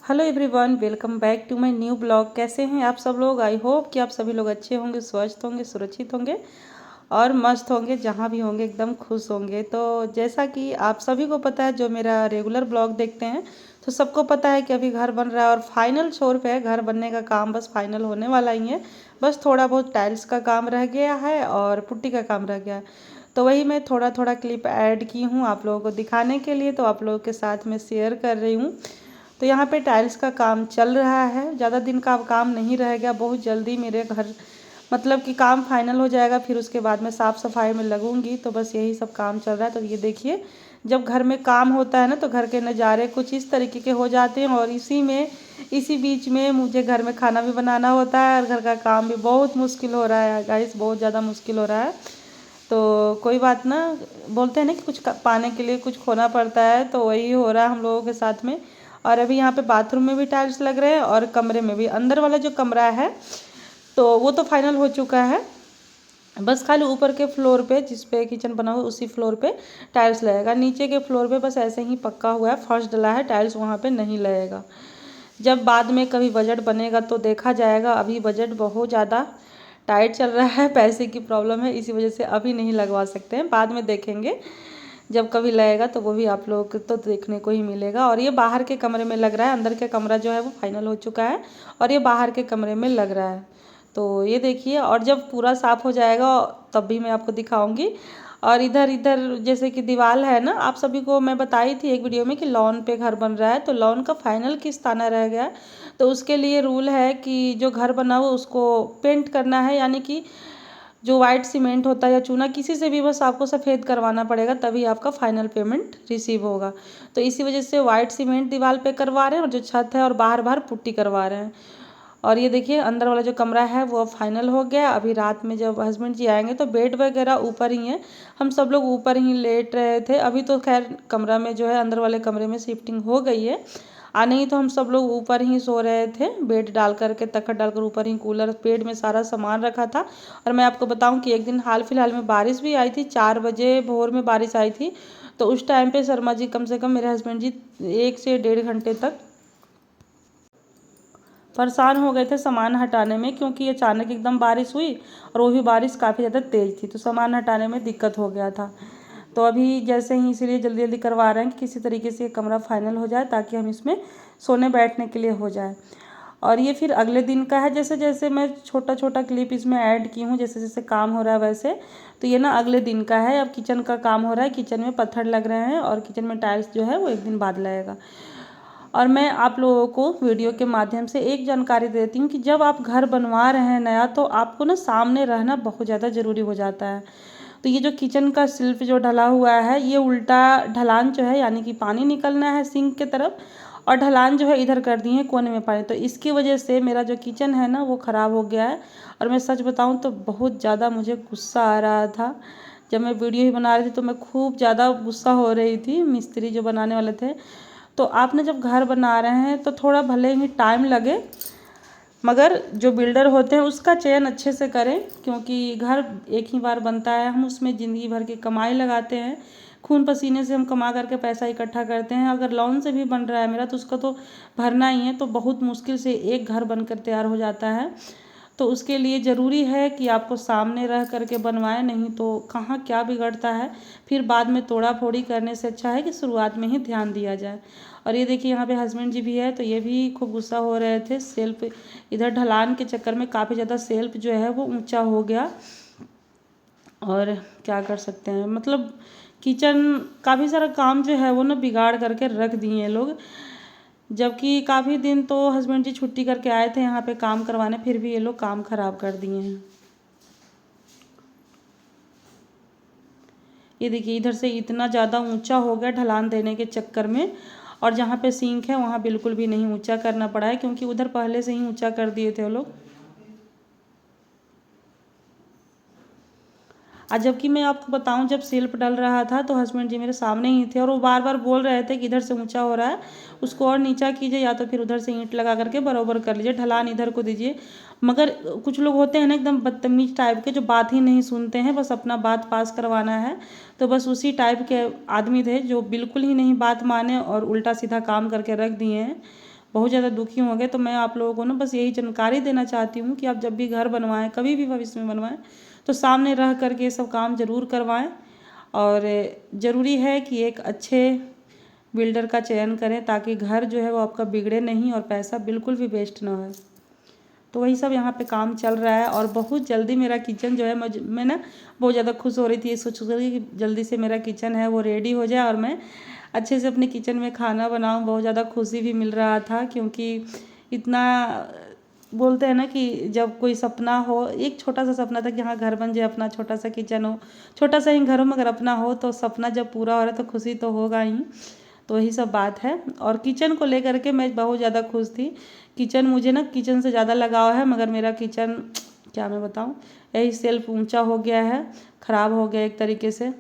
Hello everyone, welcome back to my new blog. कैसे हैं आप सब लोग? आई होप कि आप सभी लोग अच्छे होंगे, स्वस्थ होंगे, सुरक्षित होंगे और मस्त होंगे। जहाँ भी होंगे एकदम खुश होंगे। तो जैसा कि आप सभी को पता है, जो मेरा रेगुलर ब्लॉग देखते हैं, तो सबको पता है कि अभी घर बन रहा है और फाइनल छोर पे है। घर बनने का काम बस फाइनल होने वाला ही है। बस थोड़ा बहुत टाइल्स का काम रह गया है और पुट्टी का काम रह गया है। तो वही मैं थोड़ा थोड़ा क्लिप ऐड की हूँ आप लोगों को दिखाने के लिए, तो आप लोगों के साथ में शेयर कर रही हूँ। तो यहाँ पे टाइल्स का काम चल रहा है। ज़्यादा दिन का अब काम नहीं रह गया। बहुत जल्दी मेरे घर मतलब कि काम फाइनल हो जाएगा। फिर उसके बाद मैं साफ़ सफाई में लगूंगी। तो बस यही सब काम चल रहा है। तो ये देखिए, जब घर में काम होता है ना, तो घर के नज़ारे कुछ इस तरीके के हो जाते हैं। और इसी बीच में मुझे घर में खाना भी बनाना होता है और घर का काम भी बहुत मुश्किल हो रहा है गाइस, बहुत ज़्यादा मुश्किल हो रहा है। तो कोई बात ना, बोलते हैं ना कि कुछ पाने के लिए कुछ खोना पड़ता है। तो वही हो रहा है हम लोगों के साथ में। और अभी यहाँ पे बाथरूम में भी टाइल्स लग रहे हैं और कमरे में भी। अंदर वाला जो कमरा है तो वो तो फाइनल हो चुका है। बस खाली ऊपर के फ्लोर पे, जिस पे किचन बना हुआ उसी फ्लोर पे टाइल्स लगेगा। नीचे के फ्लोर पे बस ऐसे ही पक्का हुआ है, फर्श डला है, टाइल्स वहाँ पे नहीं लगेगा। जब बाद में कभी बजट बनेगा तो देखा जाएगा। अभी बजट बहुत ज़्यादा टाइट चल रहा है, पैसे की प्रॉब्लम है, इसी वजह से अभी नहीं लगवा सकते हैं। बाद में देखेंगे, जब कभी लगेगा तो वो भी आप लोगों को तो देखने को ही मिलेगा। और ये बाहर के कमरे में लग रहा है। अंदर के कमरा जो है वो फाइनल हो चुका है और ये बाहर के कमरे में लग रहा है। तो ये देखिए, और जब पूरा साफ़ हो जाएगा तब भी मैं आपको दिखाऊंगी। और इधर इधर जैसे कि दीवार है ना, आप सभी को मैं बताई थी एक वीडियो में कि लॉन पे घर बन रहा है। तो लॉन का फाइनल किस्त आना रह गया है। तो उसके लिए रूल है कि जो घर बना हो उसको पेंट करना है, यानी कि जो वाइट सीमेंट होता है या चूना, किसी से भी बस आपको सफ़ेद करवाना पड़ेगा, तभी आपका फाइनल पेमेंट रिसीव होगा। तो इसी वजह से वाइट सीमेंट दीवार पे करवा रहे हैं और जो छत है और बाहर बाहर पुट्टी करवा रहे हैं। और ये देखिए, अंदर वाला जो कमरा है वो फाइनल हो गया। अभी रात में जब हस्बैंड जी आएंगे तो बेड वगैरह ऊपर ही है, हम सब लोग ऊपर ही लेट रहे थे। अभी तो खैर कमरा में जो है, अंदर वाले कमरे में शिफ्टिंग हो गई है। नहीं तो हम सब लोग ऊपर ही सो रहे थे, बेड डाल करके, तखत डालकर ऊपर ही, कूलर पेड़ में सारा सामान रखा था। और मैं आपको बताऊं कि एक दिन हाल फिलहाल में बारिश भी आई थी, 4 बजे भोर में बारिश आई थी। तो उस टाइम पे शर्मा जी कम से कम, मेरे हस्बैंड जी 1 से 1.5 घंटे तक परेशान हो गए थे सामान हटाने में, क्योंकि अचानक एकदम बारिश हुई और वो भी बारिश काफ़ी ज़्यादा तेज़ थी। तो सामान हटाने में दिक्कत हो गया था। तो अभी जैसे ही, इसीलिए जल्दी जल्दी करवा रहे हैं कि किसी तरीके से ये कमरा फाइनल हो जाए, ताकि हम इसमें सोने बैठने के लिए हो जाए। और ये फिर अगले दिन का है। जैसे जैसे मैं छोटा छोटा क्लिप इसमें ऐड की हूँ, जैसे जैसे काम हो रहा है वैसे। तो ये ना अगले दिन का है। अब किचन का काम हो रहा है, किचन में पत्थर लग रहे हैं और किचन में टाइल्स जो है वो एक दिन बाद लगेगा। और मैं आप लोगों को वीडियो के माध्यम से एक जानकारी देती हूँ कि जब आप घर बनवा रहे हैं नया, तो आपको ना सामने रहना बहुत ज़्यादा ज़रूरी हो जाता है। तो ये जो किचन का सिल्फ जो ढला हुआ है, ये उल्टा ढलान जो है, यानी कि पानी निकलना है सिंक के तरफ, और ढलान जो है इधर कर दिए हैं कोने में पानी। तो इसकी वजह से मेरा जो किचन है ना वो ख़राब हो गया है। और मैं सच बताऊँ तो बहुत ज़्यादा मुझे गुस्सा आ रहा था। जब मैं वीडियो ही बना रही थी तो मैं खूब ज़्यादा गुस्सा हो रही थी। मिस्त्री जो बनाने वाले थे, तो आपने जब घर बना रहे हैं तो थोड़ा भले ही टाइम लगे, मगर जो बिल्डर होते हैं उसका चयन अच्छे से करें, क्योंकि घर एक ही बार बनता है। हम उसमें ज़िंदगी भर की कमाई लगाते हैं, खून पसीने से हम कमा करके पैसा इकट्ठा करते हैं। अगर लोन से भी बन रहा है मेरा, तो उसका तो भरना ही है। तो बहुत मुश्किल से एक घर बनकर तैयार हो जाता है। तो उसके लिए ज़रूरी है कि आपको सामने रह करके बनवाएं, नहीं तो कहाँ क्या बिगड़ता है। फिर बाद में तोड़ा फोड़ी करने से अच्छा है कि शुरुआत में ही ध्यान दिया जाए। और ये देखिए, यहाँ पे हस्बैंड जी भी है, तो ये भी खूब गुस्सा हो रहे थे। सेल्फ इधर ढलान के चक्कर में काफ़ी ज़्यादा सेल्फ जो है वो ऊंचा हो गया। और क्या कर सकते हैं, मतलब किचन काफ़ी सारा काम जो है वो ना बिगाड़ करके रख दिए हैं लोग। जबकि काफ़ी दिन तो हस्बैंड जी छुट्टी करके आए थे यहाँ पे काम करवाने, फिर भी ये लोग काम खराब कर दिए हैं। ये देखिए, इधर से इतना ज़्यादा ऊंचा हो गया ढलान देने के चक्कर में। और जहाँ पे सिंक है वहाँ बिल्कुल भी नहीं ऊंचा करना पड़ा है, क्योंकि उधर पहले से ही ऊंचा कर दिए थे वो लोग। जबकि मैं आपको बताऊं, जब सेल्फ डल रहा था तो हस्बैंड जी मेरे सामने ही थे और वो बार बार बोल रहे थे कि इधर से ऊंचा हो रहा है, उसको और नीचा कीजिए, या तो फिर उधर से ईंट लगा करके बराबर कर लीजिए, ढलान इधर को दीजिए। मगर कुछ लोग होते हैं ना एकदम बदतमीज टाइप के, जो बात ही नहीं सुनते हैं, बस अपना बात पास करवाना है। तो बस उसी टाइप के आदमी थे जो बिल्कुल ही नहीं बात माने और उल्टा सीधा काम करके रख दिए हैं। बहुत ज़्यादा दुखी होंगे। तो मैं आप लोगों को ना बस यही जानकारी देना चाहती हूँ कि आप जब भी घर बनवाएं, कभी भी भविष्य में बनवाएं, तो सामने रह करके ये सब काम ज़रूर करवाएं। और ज़रूरी है कि एक अच्छे बिल्डर का चयन करें ताकि घर जो है वो आपका बिगड़े नहीं और पैसा बिल्कुल भी वेस्ट ना हो। तो वही सब यहाँ पे काम चल रहा है और बहुत जल्दी मेरा किचन जो है मैं ना बहुत ज़्यादा खुश हो रही थी, ये सोच रही कि जल्दी से मेरा किचन है वो रेडी हो जाए और मैं अच्छे से अपने किचन में खाना बनाऊँ। बहुत ज़्यादा खुशी भी मिल रहा था, क्योंकि इतना बोलते हैं ना कि जब कोई सपना हो, एक छोटा सा सपना था कि हाँ घर बन जाए, अपना छोटा सा किचन हो, छोटा सा ही घर में अगर अपना हो तो सपना जब पूरा हो रहा है तो खुशी तो होगा ही। तो वही सब बात है। और किचन को लेकर के मैं बहुत ज़्यादा खुश थी। किचन मुझे ना किचन से ज़्यादा लगाव है, मगर मेरा किचन क्या मैं बताऊँ, यही सेल्फ ऊंचा हो गया है, ख़राब हो गया एक तरीके से।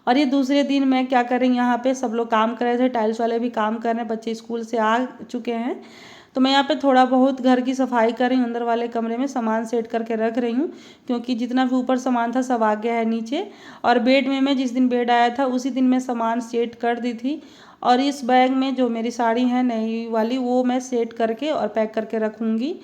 और ये दूसरे दिन मैं क्या कर रही हूँ, यहाँ पे सब लोग काम कर रहे थे, टाइल्स वाले भी काम कर रहे हैं, बच्चे स्कूल से आ चुके हैं। तो मैं यहाँ पे थोड़ा बहुत घर की सफाई कर रही हूँ, अंदर वाले कमरे में सामान सेट करके रख रही हूँ, क्योंकि जितना भी ऊपर सामान था सब आ गया है नीचे। और बेड में मैं जिस दिन बेड आया था उसी दिन मैं सामान सेट कर दी थी। और इस बैग में जो मेरी साड़ी है नई वाली वो मैं सेट करके और पैक करके रखूँगी।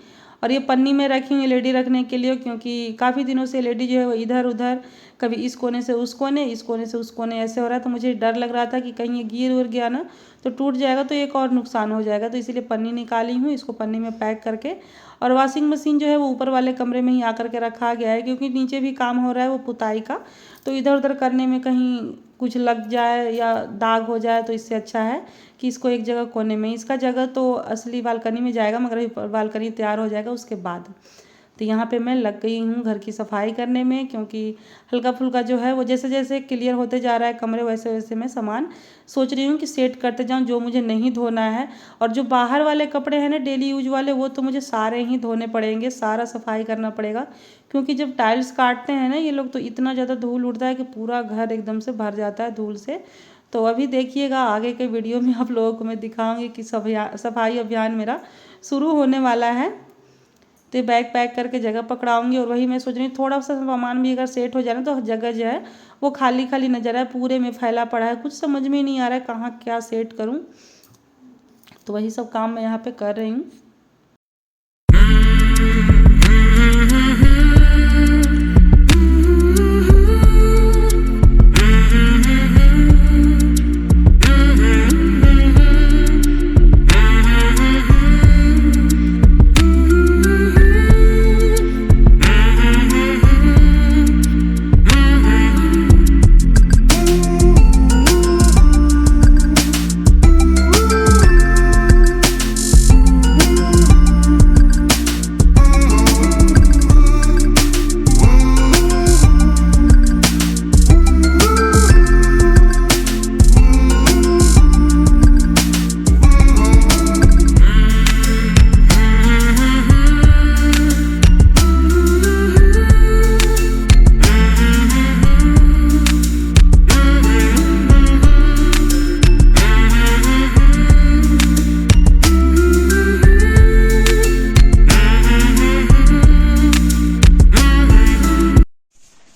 और ये पन्नी में रखी हुई एलईडी रखने के लिए, क्योंकि काफ़ी दिनों से एलईडी जो है वो इधर उधर, कभी इस कोने से उस कोने, इस कोने से उस कोने ऐसे हो रहा है। तो मुझे डर लग रहा था कि कहीं ये गिर उड़ गया ना तो टूट जाएगा तो एक और नुकसान हो जाएगा। तो इसीलिए पन्नी निकाली हूँ, इसको पन्नी में पैक करके। और वॉशिंग मशीन जो है वो ऊपर वाले कमरे में ही आकर के रखा गया है, क्योंकि नीचे भी काम हो रहा है वो पुताई का, तो इधर उधर करने में कहीं कुछ लग जाए या दाग हो जाए तो इससे अच्छा है कि इसको एक जगह कोने में, इसका जगह तो असली बालकनी में जाएगा, मगर बालकनी तैयार हो जाएगा उसके बाद। तो यहाँ पे मैं लग गई हूँ घर की सफाई करने में, क्योंकि हल्का फुल्का जो है वो जैसे जैसे क्लियर होते जा रहा है कमरे, वैसे वैसे मैं सामान सोच रही हूँ कि सेट करते जाऊँ जो मुझे नहीं धोना है। और जो बाहर वाले कपड़े हैं ना डेली यूज वाले, वो तो मुझे सारे ही धोने पड़ेंगे, सारा सफाई करना पड़ेगा, क्योंकि जब टाइल्स काटते हैं ना ये लोग तो इतना ज़्यादा धूल उड़ता है कि पूरा घर एकदम से भर जाता है धूल से। तो अभी देखिएगा आगे के वीडियो में आप लोगों को मैं दिखाऊंगी कि सफाई अभियान मेरा शुरू होने वाला है। तो बैग पैक करके जगह पकड़ाऊंगी। और वही मैं सोच रही हूँ थोड़ा सा सामान भी अगर सेट हो जाए ना तो जगह जो है वो खाली खाली नजर आए, पूरे में फैला पड़ा है, कुछ समझ में नहीं आ रहा है कहाँ क्या सेट करूँ। तो वही सब काम मैं यहाँ पे कर रही हूँ।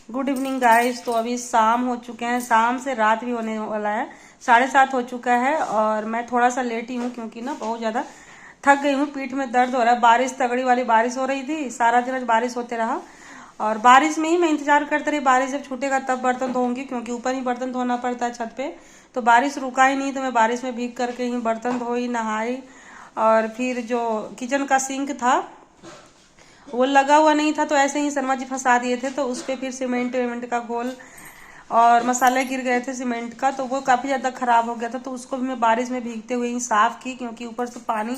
Good evening guys. तो अभी शाम हो चुके हैं, शाम से रात भी होने वाला है, 7:30 हो चुका है। और मैं थोड़ा सा लेट ही हूँ क्योंकि ना बहुत ज़्यादा थक गई हूँ, पीठ में दर्द हो रहा है। बारिश तगड़ी वाली बारिश हो रही थी, सारा दिन आज बारिश होते रहा। और बारिश में ही मैं इंतजार करते रही, बारिश जब छूटेगा तब बर्तन धोऊंगी, क्योंकि ऊपर ही बर्तन धोना पड़ता है छत पे। तो बारिश रुका ही नहीं, तो मैं बारिश में भीग करके ही बर्तन धोई, नहाई। और फिर जो किचन का सिंक था वो लगा हुआ नहीं था, तो ऐसे ही शर्मा जी फंसा दिए थे, तो उस पर फिर सीमेंट वेमेंट का घोल और मसाले गिर गए थे सीमेंट का, तो वो काफ़ी ज़्यादा ख़राब हो गया था। तो उसको भी मैं बारिश में भीगते हुए ही साफ़ की, क्योंकि ऊपर से पानी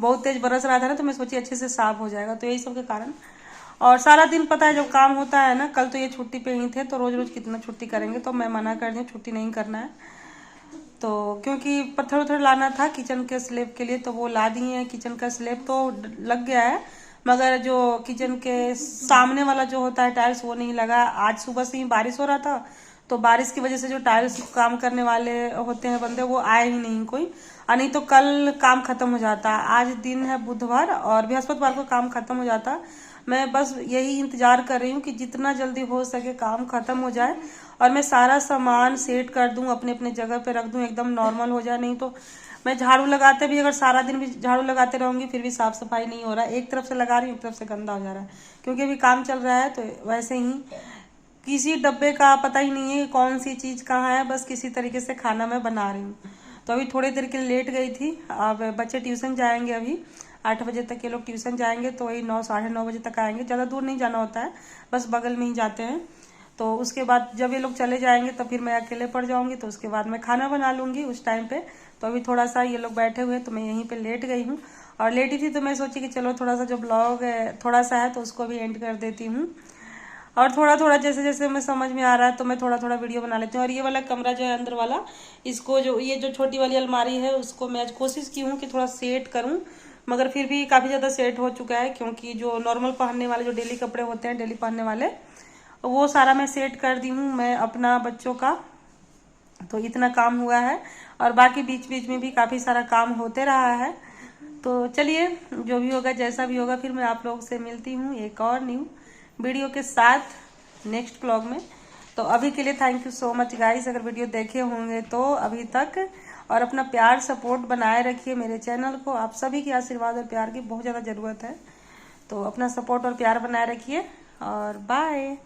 बहुत तेज़ बरस रहा था ना, तो मैं सोची अच्छे से साफ़ हो जाएगा। तो यही सब के कारण और सारा दिन पता है जब काम होता है ना, कल तो ये छुट्टी पे ही थे, तो रोज़ रोज़ कितना छुट्टी करेंगे, तो मैं मना कर दी, छुट्टी नहीं करना है। तो क्योंकि पत्थर उथर लाना था किचन के स्लैब के लिए, तो वो ला दिए हैं। किचन का स्लैब तो लग गया है, मगर जो किचन के सामने वाला जो होता है टाइल्स वो नहीं लगा। आज सुबह से ही बारिश हो रहा था, तो बारिश की वजह से जो टाइल्स काम करने वाले होते हैं बंदे वो आए ही नहीं कोई, और नहीं तो कल काम खत्म हो जाता। आज दिन है बुधवार और बृहस्पतिवार को काम खत्म हो जाता। मैं बस यही इंतजार कर रही हूँ कि जितना जल्दी हो सके काम खत्म हो जाए और मैं सारा सामान सेट कर दूँ, अपने अपने जगह पे रख दूँ, एकदम नॉर्मल हो जाए। नहीं तो मैं झाड़ू लगाते भी, अगर सारा दिन भी झाड़ू लगाते रहूंगी फिर भी साफ सफाई नहीं हो रहा है। एक तरफ से लगा रही हूँ, एक तरफ से गंदा हो जा रहा है, क्योंकि अभी काम चल रहा है। तो वैसे ही किसी डब्बे का पता ही नहीं है कौन सी चीज कहाँ है, बस किसी तरीके से खाना मैं बना रही हूँ। तो अभी थोड़ी देर के लिए लेट गई थी। अब बच्चे ट्यूशन जाएंगे, अभी 8 बजे तक ये लोग ट्यूशन जाएंगे, तो वही 9 साढ़े 9 बजे तक आएंगे। ज़्यादा दूर नहीं जाना होता है, बस बगल में ही जाते हैं। तो उसके बाद जब ये लोग चले जाएंगे तो फिर मैं अकेले पड़ जाऊंगी, तो उसके बाद मैं खाना बना लूंगी उस टाइम पे। तो अभी थोड़ा सा ये लोग बैठे हुए, तो मैं यहीं पे लेट गई हूँ। और लेटी थी तो मैं सोची कि चलो थोड़ा सा जो ब्लॉग थोड़ा सा है तो उसको भी एंड कर देती हूँ। और थोड़ा थोड़ा जैसे जैसे मैं समझ में आ रहा है तो मैं थोड़ा थोड़ा वीडियो बना लेती हूँ। और ये वाला कमरा जो है अंदर वाला, इसको जो ये जो छोटी वाली अलमारी है उसको मैं आज कोशिश की हूँ कि थोड़ा सेट करूँ, मगर फिर भी काफ़ी ज़्यादा सेट हो चुका है। क्योंकि जो नॉर्मल पहनने वाले जो डेली कपड़े होते हैं, डेली पहनने वाले, वो सारा मैं सेट कर दी हूँ मैं अपना बच्चों का। तो इतना काम हुआ है, और बाकी बीच बीच में भी काफ़ी सारा काम होते रहा है। तो चलिए, जो भी होगा जैसा भी होगा, फिर मैं आप लोगों से मिलती हूँ एक और न्यू वीडियो के साथ नेक्स्ट ब्लॉग में। तो अभी के लिए thank you so much guys, अगर वीडियो देखे होंगे तो अभी तक। और अपना प्यार सपोर्ट बनाए रखिए मेरे चैनल को, आप सभी के आशीर्वाद और प्यार की बहुत ज़्यादा ज़रूरत है। तो अपना सपोर्ट और प्यार बनाए रखिए, और बाय।